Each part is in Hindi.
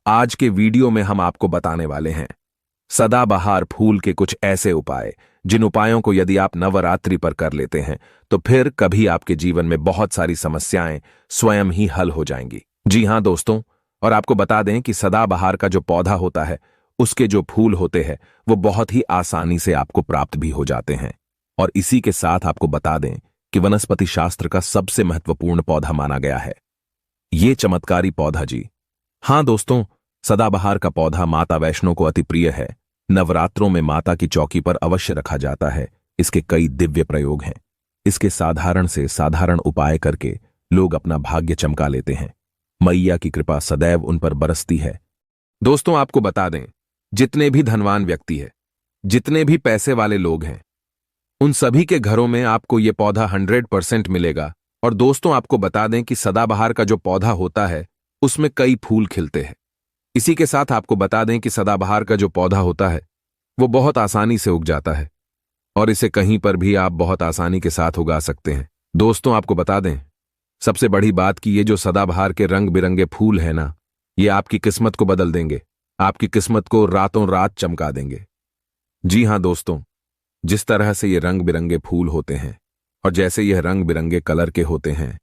आज के वीडियो में हम आपको बताने वाले हैं सदाबहार फूल के कुछ ऐसे उपाय जिन उपायों को यदि आप नवरात्रि पर कर लेते हैं तो फिर कभी आपके जीवन में बहुत सारी समस्याएं स्वयं ही हल हो जाएंगी। जी हां दोस्तों, और आपको बता दें कि सदाबहार का जो पौधा होता है उसके जो फूल होते हैं वो बहुत ही आसानी से आपको प्राप्त भी हो जाते हैं। और इसी के साथ आपको बता दें कि वनस्पति शास्त्र का सबसे महत्वपूर्ण पौधा माना गया है ये चमत्कारी पौधा। जी हां दोस्तों, सदाबहार का पौधा माता वैष्णो को अति प्रिय है। नवरात्रों में माता की चौकी पर अवश्य रखा जाता है। इसके कई दिव्य प्रयोग हैं। इसके साधारण से साधारण उपाय करके लोग अपना भाग्य चमका लेते हैं। मैया की कृपा सदैव उन पर बरसती है। दोस्तों आपको बता दें, जितने भी धनवान व्यक्ति है, जितने भी पैसे वाले लोग हैं, उन सभी के घरों में आपको ये पौधा 100% मिलेगा। और दोस्तों आपको बता दें कि सदाबहार का जो पौधा होता है उसमें कई फूल खिलते हैं। इसी के साथ आपको बता दें कि सदाबहार का जो पौधा होता है वो बहुत आसानी से उग जाता है और इसे कहीं पर भी आप बहुत आसानी के साथ उगा सकते हैं। दोस्तों आपको बता दें, सबसे बड़ी बात कि ये जो सदाबहार के रंग बिरंगे फूल है ना, ये आपकी किस्मत को बदल देंगे, आपकी किस्मत को रातों रात चमका देंगे। जी हां दोस्तों, जिस तरह से ये रंग बिरंगे फूल होते हैं और जैसे यह रंग बिरंगे कलर के होते हैं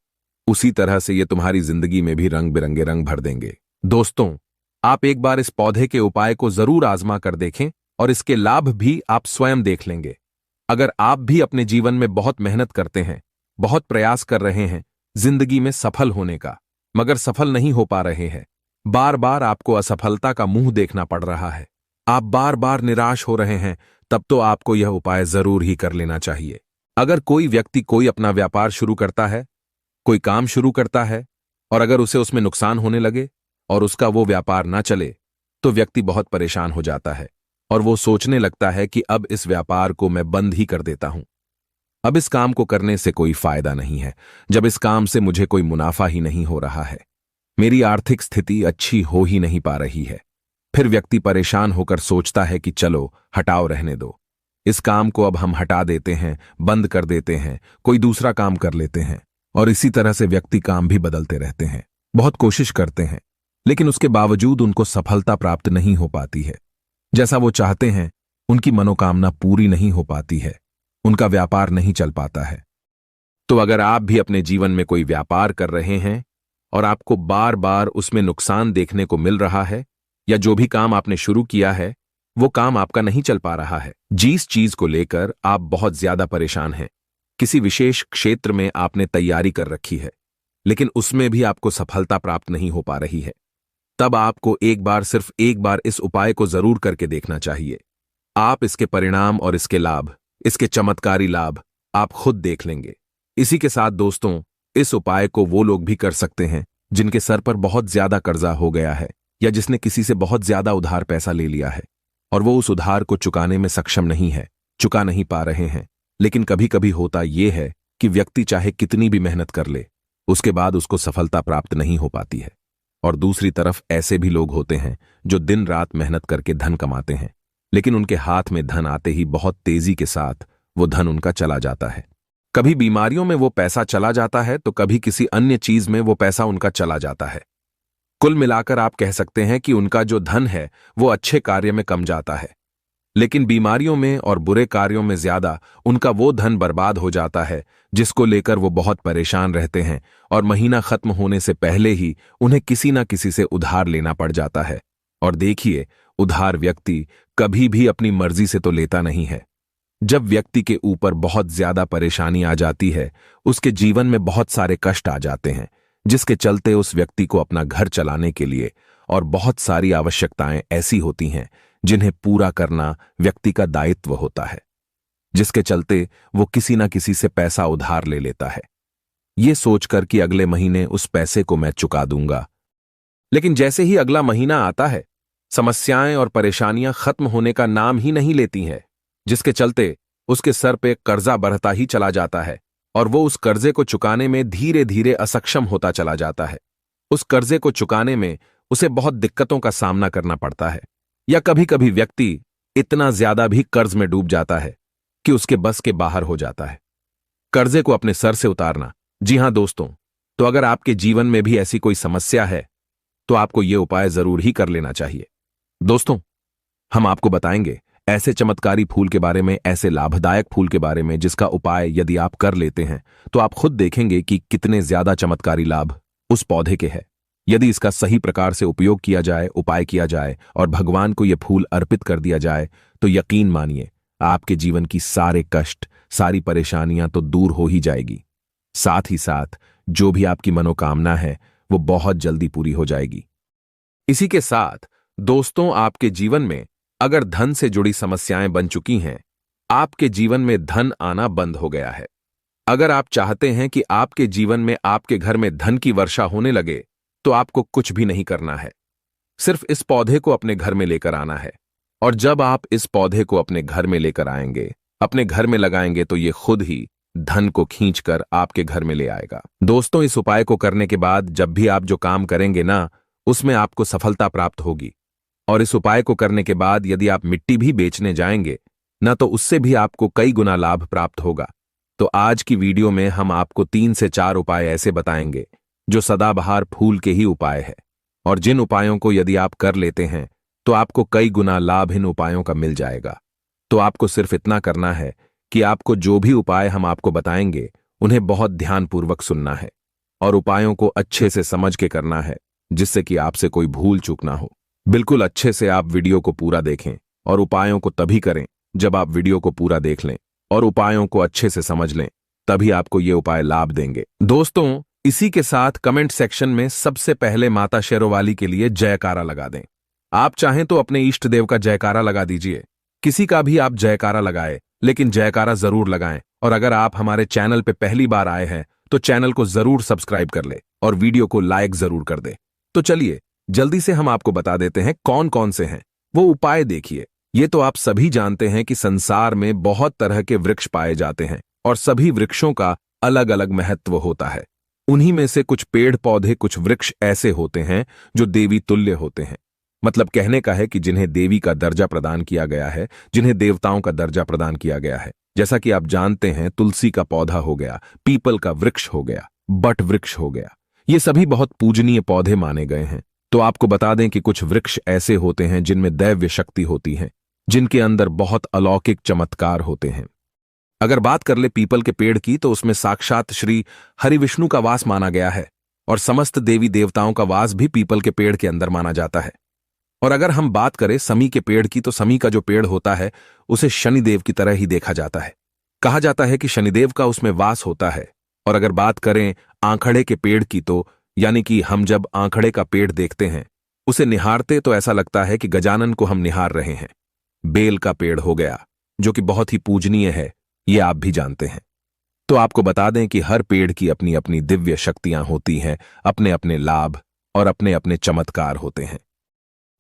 उसी तरह से ये तुम्हारी जिंदगी में भी रंग बिरंगे रंग भर देंगे। दोस्तों आप एक बार इस पौधे के उपाय को जरूर आजमा कर देखें और इसके लाभ भी आप स्वयं देख लेंगे। अगर आप भी अपने जीवन में बहुत मेहनत करते हैं, बहुत प्रयास कर रहे हैं जिंदगी में सफल होने का, मगर सफल नहीं हो पा रहे हैं, बार बार आपको असफलता का मुंह देखना पड़ रहा है, आप बार बार निराश हो रहे हैं, तब तो आपको यह उपाय जरूर ही कर लेना चाहिए। अगर कोई व्यक्ति कोई अपना व्यापार शुरू करता है, कोई काम शुरू करता है और अगर उसे उसमें नुकसान होने लगे और उसका वो व्यापार ना चले तो व्यक्ति बहुत परेशान हो जाता है और वो सोचने लगता है कि अब इस व्यापार को मैं बंद ही कर देता हूं। अब इस काम को करने से कोई फायदा नहीं है, जब इस काम से मुझे कोई मुनाफा ही नहीं हो रहा है, मेरी आर्थिक स्थिति अच्छी हो ही नहीं पा रही है। फिर व्यक्ति परेशान होकर सोचता है कि चलो हटाओ, रहने दो, इस काम को अब हम हटा देते हैं, बंद कर देते हैं, कोई दूसरा काम कर लेते हैं। और इसी तरह से व्यक्ति काम भी बदलते रहते हैं, बहुत कोशिश करते हैं, लेकिन उसके बावजूद उनको सफलता प्राप्त नहीं हो पाती है। जैसा वो चाहते हैं उनकी मनोकामना पूरी नहीं हो पाती है, उनका व्यापार नहीं चल पाता है। तो अगर आप भी अपने जीवन में कोई व्यापार कर रहे हैं और आपको बार बार उसमें नुकसान देखने को मिल रहा है, या जो भी काम आपने शुरू किया है वो काम आपका नहीं चल पा रहा है, जिस चीज को लेकर आप बहुत ज्यादा परेशान हैं, किसी विशेष क्षेत्र में आपने तैयारी कर रखी है लेकिन उसमें भी आपको सफलता प्राप्त नहीं हो पा रही है, तब आपको सिर्फ एक बार इस उपाय को जरूर करके देखना चाहिए। आप इसके परिणाम और इसके लाभ, इसके चमत्कारी लाभ आप खुद देख लेंगे। इसी के साथ दोस्तों, इस उपाय को वो लोग भी कर सकते हैं जिनके सर पर बहुत ज्यादा कर्जा हो गया है या जिसने किसी से बहुत ज्यादा उधार पैसा ले लिया है और वो उस उधार को चुकाने में सक्षम नहीं है, चुका नहीं पा रहे हैं। लेकिन कभी कभी होता यह है कि व्यक्ति चाहे कितनी भी मेहनत कर ले, उसके बाद उसको सफलता प्राप्त नहीं हो पाती है। और दूसरी तरफ ऐसे भी लोग होते हैं जो दिन रात मेहनत करके धन कमाते हैं, लेकिन उनके हाथ में धन आते ही बहुत तेजी के साथ वो धन उनका चला जाता है। कभी बीमारियों में वो पैसा चला जाता है तो कभी किसी अन्य चीज में वो पैसा उनका चला जाता है। कुल मिलाकर आप कह सकते हैं कि उनका जो धन है वो अच्छे कार्य में कम जाता है, लेकिन बीमारियों में और बुरे कार्यों में ज्यादा उनका वो धन बर्बाद हो जाता है जिसको लेकर वो बहुत परेशान रहते हैं और महीना खत्म होने से पहले ही उन्हें किसी ना किसी से उधार लेना पड़ जाता है। और देखिए, उधार व्यक्ति कभी भी अपनी मर्जी से तो लेता नहीं है। जब व्यक्ति के ऊपर बहुत ज्यादा परेशानी आ जाती है, उसके जीवन में बहुत सारे कष्ट आ जाते हैं, जिसके चलते उस व्यक्ति को अपना घर चलाने के लिए और बहुत सारी आवश्यकताएं ऐसी होती हैं जिन्हें पूरा करना व्यक्ति का दायित्व होता है, जिसके चलते वो किसी ना किसी से पैसा उधार ले लेता है, ये सोचकर कि अगले महीने उस पैसे को मैं चुका दूंगा। लेकिन जैसे ही अगला महीना आता है, समस्याएं और परेशानियां खत्म होने का नाम ही नहीं लेती हैं, जिसके चलते उसके सर पे कर्जा बढ़ता ही चला जाता है और वो उस कर्जे को चुकाने में धीरे धीरे असक्षम होता चला जाता है। उस कर्जे को चुकाने में उसे बहुत दिक्कतों का सामना करना पड़ता है, या कभी कभी व्यक्ति इतना ज्यादा भी कर्ज में डूब जाता है कि उसके बस के बाहर हो जाता है। कर्जे को अपने सर से उतारना, जी हां दोस्तों, तो अगर आपके जीवन में भी ऐसी कोई समस्या है तो आपको ये उपाय जरूर ही कर लेना चाहिए। दोस्तों, हम आपको बताएंगे ऐसे चमत्कारी फूल के बारे में, ऐसे लाभदायक फूल के बारे में जिसका उपाय यदि आप कर लेते हैं तो आप खुद देखेंगे कि कितने ज्यादा चमत्कारी लाभ उस पौधे के हैं। यदि इसका सही प्रकार से उपयोग किया जाए, उपाय किया जाए और भगवान को यह फूल अर्पित कर दिया जाए तो यकीन मानिए आपके जीवन की सारे कष्ट, सारी परेशानियां तो दूर हो ही जाएगी। साथ ही साथ जो भी आपकी मनोकामना है वो बहुत जल्दी पूरी हो जाएगी। इसी के साथ दोस्तों, आपके जीवन में अगर धन से जुड़ी समस्याएं बन चुकी हैं, आपके जीवन में धन आना बंद हो गया है, अगर आप चाहते हैं कि आपके जीवन में, आपके घर में धन की वर्षा होने लगे, तो आपको कुछ भी नहीं करना है। सिर्फ इस पौधे को अपने घर में लेकर आना है। और जब आप इस पौधे को अपने घर में लेकर आएंगे, अपने घर में लगाएंगे, तो ये खुद ही धन को खींचकर आपके घर में ले आएगा। दोस्तों, इस उपाय को करने के बाद जब भी आप जो काम करेंगे ना, उसमें आपको सफलता प्राप्त होगी। और इस उपाय को करने के बाद यदि आप मिट्टी भी बेचने जाएंगे ना, तो उससे भी आपको कई गुना लाभ प्राप्त होगा। तो आज की वीडियो में हम आपको 3 से 4 उपाय ऐसे बताएंगे जो सदाबहार फूल के ही उपाय है, और जिन उपायों को यदि आप कर लेते हैं तो आपको कई गुना लाभ इन उपायों का मिल जाएगा। तो आपको सिर्फ इतना करना है कि आपको जो भी उपाय हम आपको बताएंगे उन्हें बहुत ध्यानपूर्वक सुनना है और उपायों को अच्छे से समझ के करना है, जिससे कि आपसे कोई भूल चूक ना हो। बिल्कुल अच्छे से आप वीडियो को पूरा देखें और उपायों को तभी करें जब आप वीडियो को पूरा देख लें और उपायों को अच्छे से समझ लें, तभी आपको ये उपाय लाभ देंगे। दोस्तों, इसी के साथ कमेंट सेक्शन में सबसे पहले माता शेरोवाली के लिए जयकारा लगा दें। आप चाहें तो अपने इष्ट देव का जयकारा लगा दीजिए, किसी का भी आप जयकारा लगाएं, लेकिन जयकारा जरूर लगाएं। और अगर आप हमारे चैनल पे पहली बार आए हैं तो चैनल को जरूर सब्सक्राइब कर ले और वीडियो को लाइक जरूर कर दे। तो चलिए जल्दी से हम आपको बता देते हैं कौन कौन से हैं वो उपाय। देखिए, ये तो आप सभी जानते हैं कि संसार में बहुत तरह के वृक्ष पाए जाते हैं और सभी वृक्षों का अलग अलग महत्व होता है। उन्हीं में से कुछ पेड़ पौधे, कुछ वृक्ष ऐसे होते हैं जो देवी तुल्य होते हैं। मतलब कहने का है कि जिन्हें देवी का दर्जा प्रदान किया गया है, जिन्हें देवताओं का दर्जा प्रदान किया गया है। जैसा कि आप जानते हैं, तुलसी का पौधा हो गया, पीपल का वृक्ष हो गया, बट वृक्ष हो गया, ये सभी बहुत पूजनीय पौधे माने गए हैं। तो आपको बता दें कि कुछ वृक्ष ऐसे होते हैं जिनमें दैव्य शक्ति होती है, जिनके अंदर बहुत अलौकिक चमत्कार होते हैं। अगर बात कर ले पीपल के पेड़ की, तो उसमें साक्षात श्री हरिविष्णु का वास माना गया है और समस्त देवी देवताओं का वास भी पीपल के पेड़ के अंदर माना जाता है। और अगर हम बात करें समी के पेड़ की, तो समी का जो पेड़ होता है उसे शनिदेव की तरह ही देखा जाता है। कहा जाता है कि शनिदेव का उसमें वास होता है। और अगर बात करें आंखड़े के पेड़ की, तो यानी कि हम जब आंखड़े का पेड़ देखते हैं, उसे निहारते तो ऐसा लगता है कि गजानन को हम निहार रहे हैं। बेल का पेड़ हो गया, जो कि बहुत ही पूजनीय है, ये आप भी जानते हैं। तो आपको बता दें कि हर पेड़ की अपनी अपनी दिव्य शक्तियां होती हैं, अपने अपने लाभ और अपने अपने चमत्कार होते हैं।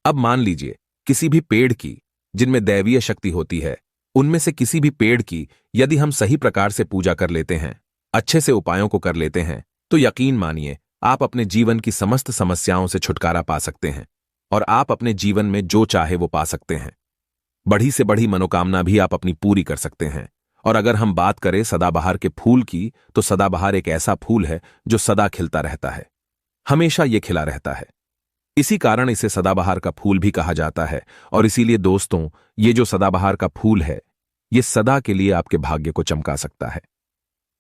अब मान लीजिए किसी भी पेड़ की जिनमें दैवीय शक्ति होती है, उनमें से किसी भी पेड़ की यदि हम सही प्रकार से पूजा कर लेते हैं, अच्छे से उपायों को कर लेते हैं, तो यकीन मानिए आप अपने जीवन की समस्त समस्याओं से छुटकारा पा सकते हैं और आप अपने जीवन में जो चाहे वो पा सकते हैं। बड़ी से बड़ी मनोकामना भी आप अपनी पूरी कर सकते हैं। और अगर हम बात करें सदाबहार के फूल की, तो सदाबहार एक ऐसा फूल है जो सदा खिलता रहता है, हमेशा ये खिला रहता है। इसी कारण इसे सदाबहार का फूल भी कहा जाता है। और इसीलिए दोस्तों, ये जो सदाबहार का फूल है, ये सदा के लिए आपके भाग्य को चमका सकता है,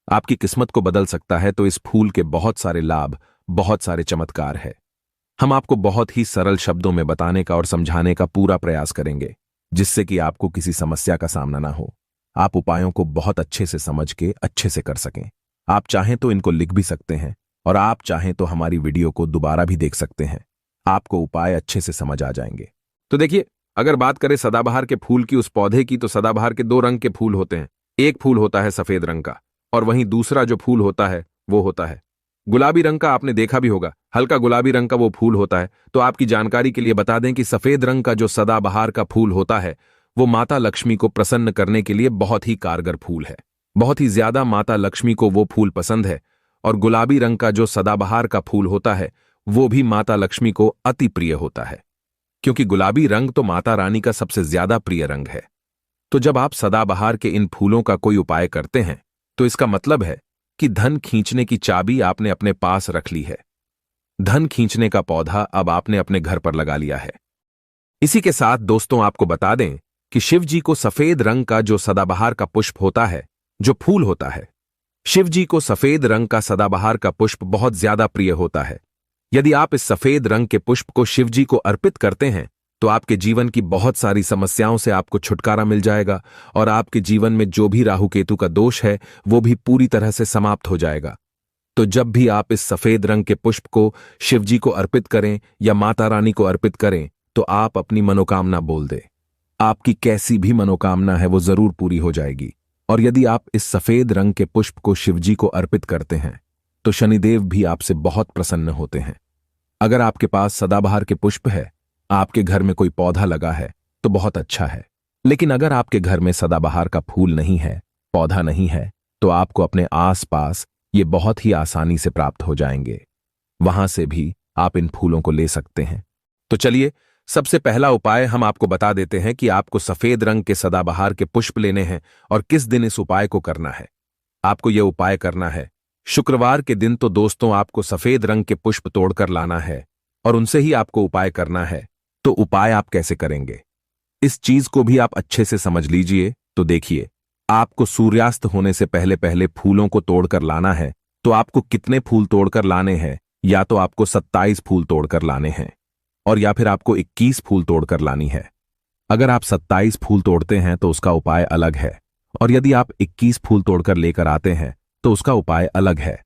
आपकी किस्मत को बदल सकता है। तो इस फूल के बहुत सारे लाभ, बहुत सारे चमत्कार है। हम आपको बहुत ही सरल शब्दों में बताने का और समझाने का पूरा प्रयास करेंगे, जिससे कि आपको किसी समस्या का सामना ना हो। आप उपायों को बहुत अच्छे से समझ के अच्छे से कर सकें। आप चाहें तो इनको लिख भी सकते हैं और आप चाहें तो हमारी वीडियो को दोबारा भी देख सकते हैं, आपको उपाय अच्छे से समझ आ जाएंगे। तो देखिए, अगर बात करें सदाबहार के फूल की, उस पौधे की, तो सदाबहार के 2 रंग के फूल होते हैं। एक फूल होता है सफेद रंग का और वहीं दूसरा जो फूल होता है वो होता है गुलाबी रंग का। आपने देखा भी होगा, हल्का गुलाबी रंग का वो फूल होता है। तो आपकी जानकारी के लिए बता दें कि सफेद रंग का जो सदाबहार का फूल होता है वो माता लक्ष्मी को प्रसन्न करने के लिए बहुत ही कारगर फूल है। बहुत ही ज्यादा माता लक्ष्मी को वो फूल पसंद है। और गुलाबी रंग का जो सदाबहार का फूल होता है वो भी माता लक्ष्मी को अति प्रिय होता है, क्योंकि गुलाबी रंग तो माता रानी का सबसे ज्यादा प्रिय रंग है। तो जब आप सदाबहार के इन फूलों का कोई उपाय करते हैं, तो इसका मतलब है कि धन खींचने की चाबी आपने अपने पास रख ली है। धन खींचने का पौधा अब आपने अपने घर पर लगा लिया है। इसी के साथ दोस्तों आपको बता दें कि शिव जी को सफेद रंग का जो सदाबहार का पुष्प होता है, जो फूल होता है, शिव जी को सफेद रंग का सदाबहार का पुष्प बहुत ज्यादा प्रिय होता है। यदि आप इस सफेद रंग के पुष्प को शिव जी को अर्पित करते हैं तो आपके जीवन की बहुत सारी समस्याओं से आपको छुटकारा मिल जाएगा और आपके जीवन में जो भी राहु केतु का दोष है वो भी पूरी तरह से समाप्त हो जाएगा। तो जब भी आप इस सफेद रंग के पुष्प को शिव जी को अर्पित करें या माता रानी को अर्पित करें तो आप अपनी मनोकामना बोल दें। आपकी कैसी भी मनोकामना है वो जरूर पूरी हो जाएगी। और यदि आप इस सफेद रंग के पुष्प को शिव जी को अर्पित करते हैं तो शनिदेव भी आपसे बहुत प्रसन्न होते हैं। अगर आपके पास सदाबहार के पुष्प है, आपके घर में कोई पौधा लगा है तो बहुत अच्छा है। लेकिन अगर आपके घर में सदाबहार का फूल नहीं है, पौधा नहीं है, तो आपको अपने आसपास ये बहुत ही आसानी से प्राप्त हो जाएंगे। वहां से भी आप इन फूलों को ले सकते हैं। तो चलिए, सबसे पहला उपाय हम आपको बता देते हैं कि आपको सफेद रंग के सदाबहार के पुष्प लेने हैं और किस दिन इस उपाय को करना है। आपको यह उपाय करना है शुक्रवार के दिन। तो दोस्तों आपको सफेद रंग के पुष्प तोड़कर लाना है और उनसे ही आपको उपाय करना है। तो उपाय आप कैसे करेंगे, इस चीज को भी आप अच्छे से समझ लीजिए। तो देखिए, आपको सूर्यास्त होने से पहले पहले फूलों को तोड़कर लाना है। तो आपको कितने फूल तोड़कर लाने हैं? या तो आपको 27 फूल तोड़कर लाने हैं और या फिर आपको 21 फूल तोड़कर लानी है। अगर आप 27 फूल तोड़ते हैं तो उसका उपाय अलग है, और यदि आप 21 फूल तोड़कर लेकर आते हैं तो उसका उपाय अलग है।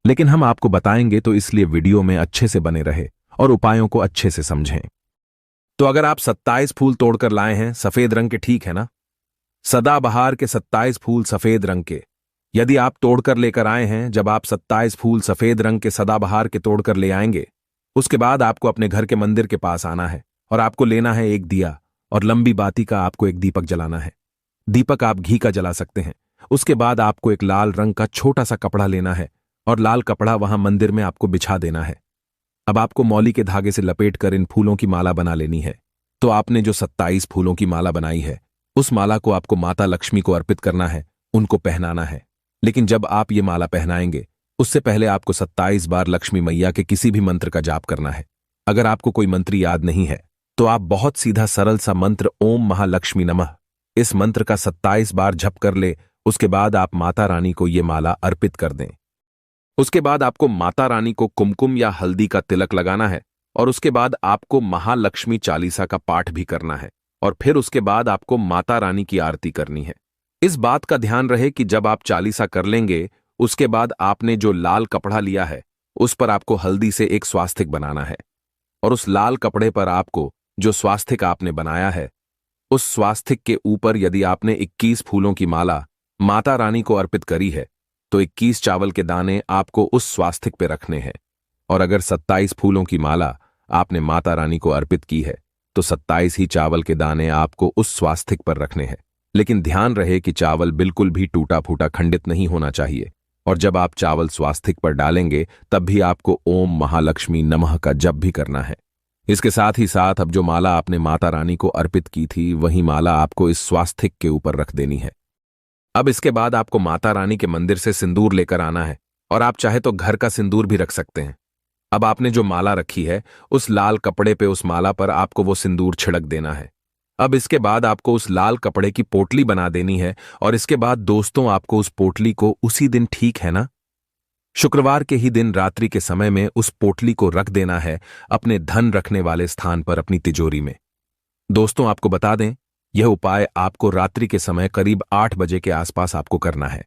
लेकिन हम आपको बताएंगे, तो इसलिए वीडियो में अच्छे से बने रहे और उपायों को अच्छे से समझें। तो अगर आप 27 फूल तोड़कर लाए हैं सफेद रंग के, ठीक है ना, सदाबहार के 27 फूल सफेद रंग के यदि आप तोड़कर लेकर आए हैं, जब आप 27 फूल सफेद रंग के सदाबहार के तोड़कर ले आएंगे, उसके बाद आपको अपने घर के मंदिर के पास आना है और आपको लेना है एक दिया और लंबी बाती का आपको एक दीपक जलाना है। दीपक आप घी का जला सकते हैं। उसके बाद आपको एक लाल रंग का छोटा सा कपड़ा लेना है और लाल कपड़ा वहां मंदिर में आपको बिछा देना है। अब आपको मौली के धागे से लपेटकर इन फूलों की माला बना लेनी है। तो आपने जो 27 फूलों की माला बनाई है, उस माला को आपको माता लक्ष्मी को अर्पित करना है, उनको पहनाना है। लेकिन जब आप ये माला पहनाएंगे, उससे पहले आपको 27 बार लक्ष्मी मैया के किसी भी मंत्र का जाप करना है। अगर आपको कोई मंत्र याद नहीं है तो आप बहुत सीधा सरल सा मंत्र ओम महालक्ष्मी नमः, इस मंत्र का 27 बार जप कर ले। उसके बाद आप माता रानी को ये माला अर्पित कर दें। उसके बाद आपको माता रानी को कुमकुम या हल्दी का तिलक लगाना है और उसके बाद आपको महालक्ष्मी चालीसा का पाठ भी करना है और फिर उसके बाद आपको माता रानी की आरती करनी है। इस बात का ध्यान रहे कि जब आप चालीसा कर लेंगे, उसके बाद आपने जो लाल कपड़ा लिया है उस पर आपको हल्दी से एक स्वास्तिक बनाना है और उस लाल कपड़े पर आपको जो स्वास्तिक आपने बनाया है, उस स्वास्तिक के ऊपर यदि आपने 21 फूलों की माला माता रानी को अर्पित करी है तो 21 चावल के दाने आपको उस स्वास्तिक पे रखने हैं। और अगर 27 फूलों की माला आपने माता रानी को अर्पित की है तो 27 ही चावल के दाने आपको उस स्वास्तिक पर रखने हैं। लेकिन ध्यान रहे कि चावल बिल्कुल भी टूटा फूटा खंडित नहीं होना चाहिए। और जब आप चावल स्वास्तिक पर डालेंगे तब भी आपको ओम महालक्ष्मी नमः का जप भी करना है। इसके साथ ही साथ अब जो माला आपने माता रानी को अर्पित की थी, वही माला आपको इस स्वास्तिक के ऊपर रख देनी है। अब इसके बाद आपको माता रानी के मंदिर से सिंदूर लेकर आना है और आप चाहे तो घर का सिंदूर भी रख सकते हैं। अब आपने जो माला रखी है, उस लाल कपड़े पे उस माला पर आपको वो सिंदूर छिड़क देना है। अब इसके बाद आपको उस लाल कपड़े की पोटली बना देनी है और इसके बाद दोस्तों आपको उस पोटली को उसी दिन, ठीक है ना, शुक्रवार के ही दिन रात्रि के समय में उस पोटली को रख देना है अपने धन रखने वाले स्थान पर, अपनी तिजोरी में। दोस्तों आपको बता दें, यह उपाय आपको रात्रि के समय करीब 8 बजे के आसपास आपको करना है।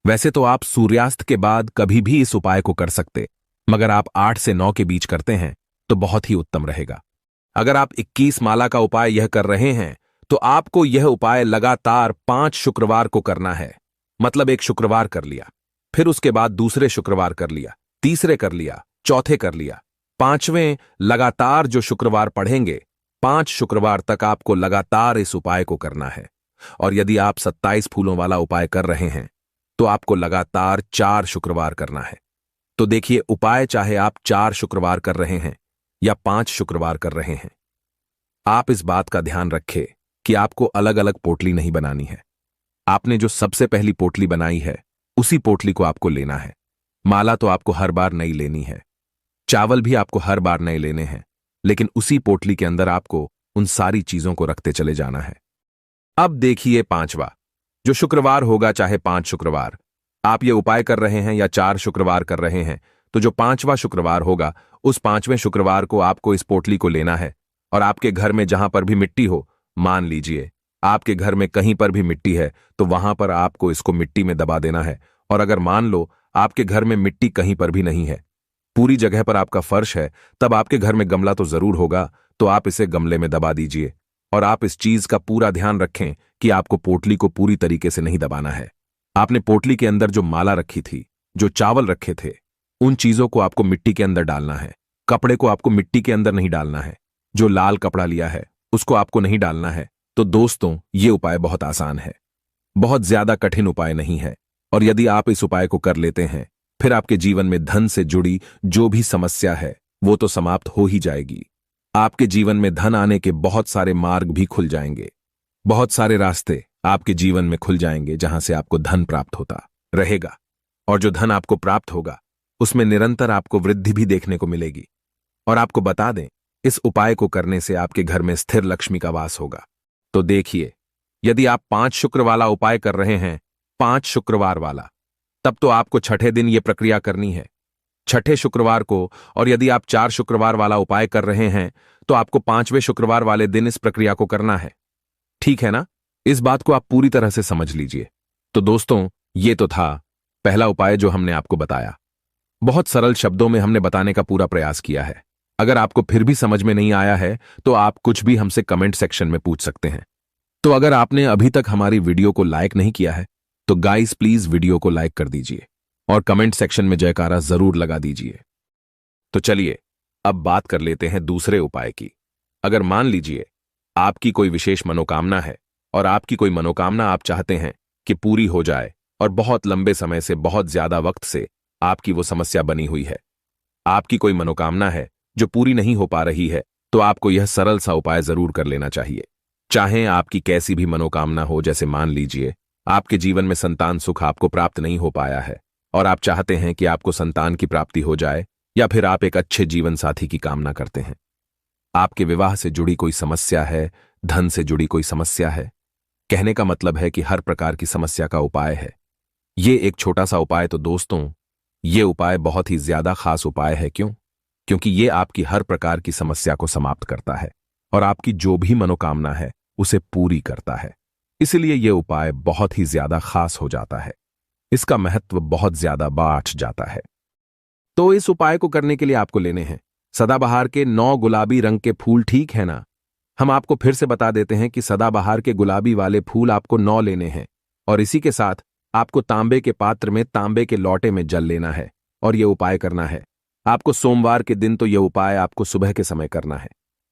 वैसे तो आप सूर्यास्त के बाद कभी भी इस उपाय को कर सकते, मगर आप 8 से 9 के बीच करते हैं तो बहुत ही उत्तम रहेगा। अगर आप 21 माला का उपाय यह कर रहे हैं तो आपको यह उपाय लगातार 5 शुक्रवार को करना है। मतलब एक शुक्रवार कर लिया, फिर उसके बाद दूसरे शुक्रवार कर लिया, तीसरे कर लिया, चौथे कर लिया, 5वें लगातार जो शुक्रवार पढ़ेंगे, 5 शुक्रवार तक आपको लगातार इस उपाय को करना है। और यदि आप 27 फूलों वाला उपाय कर रहे हैं तो आपको लगातार 4 शुक्रवार करना है। तो देखिए, उपाय चाहे आप 4 शुक्रवार कर रहे हैं या 5 शुक्रवार कर रहे हैं, आप इस बात का ध्यान रखें कि आपको अलग अलग पोटली नहीं बनानी है। आपने जो सबसे पहली पोटली बनाई है उसी पोटली को आपको लेना है। माला तो आपको हर बार नई लेनी है। चावल भी आपको हर बार नहीं लेने हैं, लेकिन उसी पोटली के अंदर आपको उन सारी चीजों को रखते चले जाना है। अब देखिए पांचवा, जो शुक्रवार होगा, चाहे 5 शुक्रवार आप ये उपाय कर रहे हैं या 4 शुक्रवार कर रहे हैं, तो जो 5वां शुक्रवार होगा, उस 5वें शुक्रवार को आपको इस पोटली को लेना है और आपके घर में जहां पर भी मिट्टी हो, मान लीजिए आपके घर में कहीं पर भी मिट्टी है, तो वहां पर आपको इसको मिट्टी में दबा देना है। और अगर मान लो आपके घर में मिट्टी कहीं पर भी नहीं है, पूरी जगह पर आपका फर्श है, तब आपके घर में गमला तो जरूर होगा, तो आप इसे गमले में दबा दीजिए। और आप इस चीज का पूरा ध्यान रखें कि आपको पोटली को पूरी तरीके से नहीं दबाना है। आपने पोटली के अंदर जो माला रखी थी, जो चावल रखे थे, उन चीजों को आपको मिट्टी के अंदर डालना है। कपड़े को आपको मिट्टी के अंदर नहीं डालना है। जो लाल कपड़ा लिया है उसको आपको नहीं डालना है। तो दोस्तों, ये उपाय बहुत आसान है, बहुत ज्यादा कठिन उपाय नहीं है। और यदि आप इस उपाय को कर लेते हैं, फिर आपके जीवन में धन से जुड़ी जो भी समस्या है वो तो समाप्त हो ही जाएगी। आपके जीवन में धन आने के बहुत सारे मार्ग भी खुल जाएंगे, बहुत सारे रास्ते आपके जीवन में खुल जाएंगे जहां से आपको धन प्राप्त होता रहेगा। और जो धन आपको प्राप्त होगा उसमें निरंतर आपको वृद्धि भी देखने को मिलेगी। और आपको बता दें, इस उपाय को करने से आपके घर में स्थिर लक्ष्मी का वास होगा। तो देखिए, यदि आप 5 शुक्र वाला उपाय कर रहे हैं, 5 शुक्रवार वाला, तब तो आपको छठे दिन यह प्रक्रिया करनी है, छठे शुक्रवार को। और यदि आप 4 शुक्रवार वाला उपाय कर रहे हैं, तो आपको 5वें शुक्रवार वाले दिन इस प्रक्रिया को करना है। ठीक है ना? इस बात को आप पूरी तरह से समझ लीजिए। तो दोस्तों, ये तो था पहला उपाय जो हमने आपको बताया। बहुत सरल शब्दों में हमने बताने का पूरा प्रयास किया है। अगर आपको फिर भी समझ में नहीं आया है, तो आप कुछ भी हमसे कमेंट सेक्शन में पूछ सकते हैं। तो अगर आपने अभी तक हमारी वीडियो को लाइक नहीं किया है, तो गाइस प्लीज वीडियो को लाइक कर दीजिए और कमेंट सेक्शन में जयकारा जरूर लगा दीजिए। तो चलिए अब बात कर लेते हैं दूसरे उपाय की। अगर मान लीजिए आपकी कोई विशेष मनोकामना है और आपकी कोई मनोकामना आप चाहते हैं कि पूरी हो जाए, और बहुत लंबे समय से, बहुत ज्यादा वक्त से आपकी वो समस्या बनी हुई है, आपकी कोई मनोकामना है जो पूरी नहीं हो पा रही है, तो आपको यह सरल सा उपाय जरूर कर लेना चाहिए। चाहे आपकी कैसी भी मनोकामना हो, जैसे मान लीजिए आपके जीवन में संतान सुख आपको प्राप्त नहीं हो पाया है और आप चाहते हैं कि आपको संतान की प्राप्ति हो जाए, या फिर आप एक अच्छे जीवन साथी की कामना करते हैं, आपके विवाह से जुड़ी कोई समस्या है, धन से जुड़ी कोई समस्या है। कहने का मतलब है कि हर प्रकार की समस्या का उपाय है। ये एक छोटा सा उपाय, तो दोस्तों ये उपाय बहुत ही ज्यादा खास उपाय है। क्यों? क्योंकि ये आपकी हर प्रकार की समस्या को समाप्त करता है और आपकी जो भी मनोकामना है उसे पूरी करता है। इसलिए यह उपाय बहुत ही ज्यादा खास हो जाता है, इसका महत्व बहुत ज्यादा बढ़ जाता है। तो इस उपाय को करने के लिए आपको लेने हैं सदाबहार के 9 गुलाबी रंग के फूल। ठीक है ना? हम आपको फिर से बता देते हैं कि सदाबहार के गुलाबी वाले फूल आपको 9 लेने हैं, और इसी के साथ आपको तांबे के पात्र में, तांबे के लोटे में जल लेना है और यह उपाय करना है। आपको सोमवार के दिन तो यह उपाय आपको सुबह के समय करना है।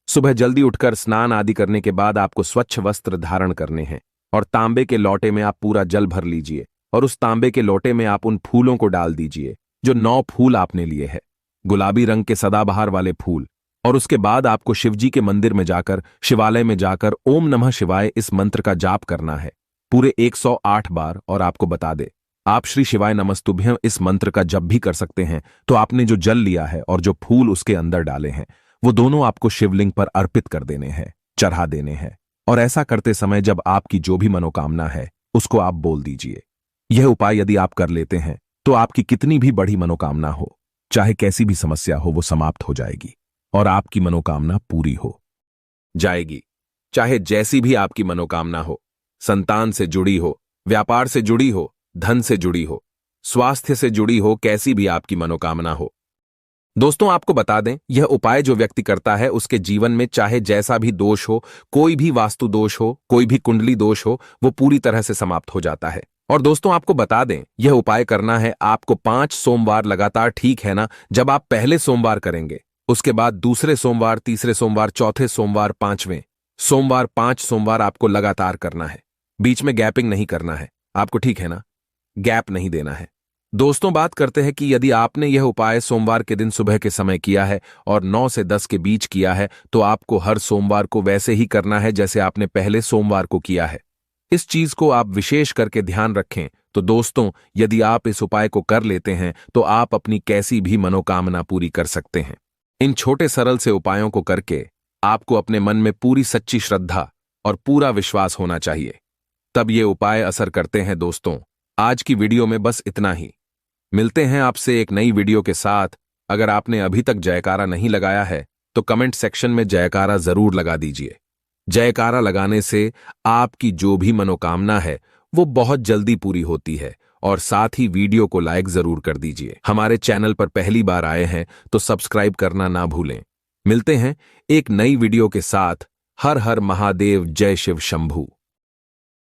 सुबह जल्दी उठकर स्नान आदि करने के बाद आपको स्वच्छ वस्त्र धारण करने हैं और तांबे के लोटे में आप पूरा जल भर लीजिए और उस तांबे के लोटे में आप उन फूलों को डाल दीजिए जो 9 फूल आपने लिए हैं, गुलाबी रंग के सदाबहार वाले फूल। और उसके बाद आपको शिवजी के मंदिर में जाकर, शिवालय में जाकर ओम नमः शिवाय इस मंत्र का जाप करना है पूरे 108 बार। और आपको बता दे, आप श्री शिवाय नमस्तुभ्यं इस मंत्र का जब भी कर सकते हैं, तो आपने जो जल लिया है और जो फूल उसके अंदर डाले हैं, वो दोनों आपको शिवलिंग पर अर्पित कर देने हैं, चढ़ा देने हैं। और ऐसा करते समय जब आपकी जो भी मनोकामना है उसको आप बोल दीजिए। यह उपाय यदि आप कर लेते हैं तो आपकी कितनी भी बड़ी मनोकामना हो, चाहे कैसी भी समस्या हो, वो समाप्त हो जाएगी और आपकी मनोकामना पूरी हो जाएगी। चाहे जैसी भी आपकी मनोकामना हो, संतान से जुड़ी हो, व्यापार से जुड़ी हो, धन से जुड़ी हो, स्वास्थ्य से जुड़ी हो, कैसी भी आपकी मनोकामना हो। दोस्तों आपको बता दें, यह उपाय जो व्यक्ति करता है उसके जीवन में चाहे जैसा भी दोष हो, कोई भी वास्तु दोष हो, कोई भी कुंडली दोष हो, वो पूरी तरह से समाप्त हो जाता है। और दोस्तों आपको बता दें, यह उपाय करना है आपको 5 सोमवार लगातार। ठीक है ना? जब आप पहले सोमवार करेंगे, उसके बाद दूसरे सोमवार, तीसरे सोमवार, चौथे सोमवार, 5वें सोमवार, 5 सोमवार आपको लगातार करना है। बीच में गैपिंग नहीं करना है आपको। ठीक है ना? गैप नहीं देना है। दोस्तों बात करते हैं कि यदि आपने यह उपाय सोमवार के दिन सुबह के समय किया है और 9 से 10 के बीच किया है, तो आपको हर सोमवार को वैसे ही करना है जैसे आपने पहले सोमवार को किया है। इस चीज को आप विशेष करके ध्यान रखें तो दोस्तों, यदि आप इस उपाय को कर लेते हैं तो आप अपनी कैसी भी मनोकामना पूरी कर सकते हैं। इन छोटे सरल से उपायों को करके आपको अपने मन में पूरी सच्ची श्रद्धा और पूरा विश्वास होना चाहिए, तब ये उपाय असर करते हैं। दोस्तों, आज की वीडियो में बस इतना ही। मिलते हैं आपसे एक नई वीडियो के साथ। अगर आपने अभी तक जयकारा नहीं लगाया है तो कमेंट सेक्शन में जयकारा जरूर लगा दीजिए। जयकारा लगाने से आपकी जो भी मनोकामना है वो बहुत जल्दी पूरी होती है। और साथ ही वीडियो को लाइक जरूर कर दीजिए। हमारे चैनल पर पहली बार आए हैं तो सब्सक्राइब करना ना भूलें। मिलते हैं एक नई वीडियो के साथ। हर हर महादेव, जय शिव शंभू।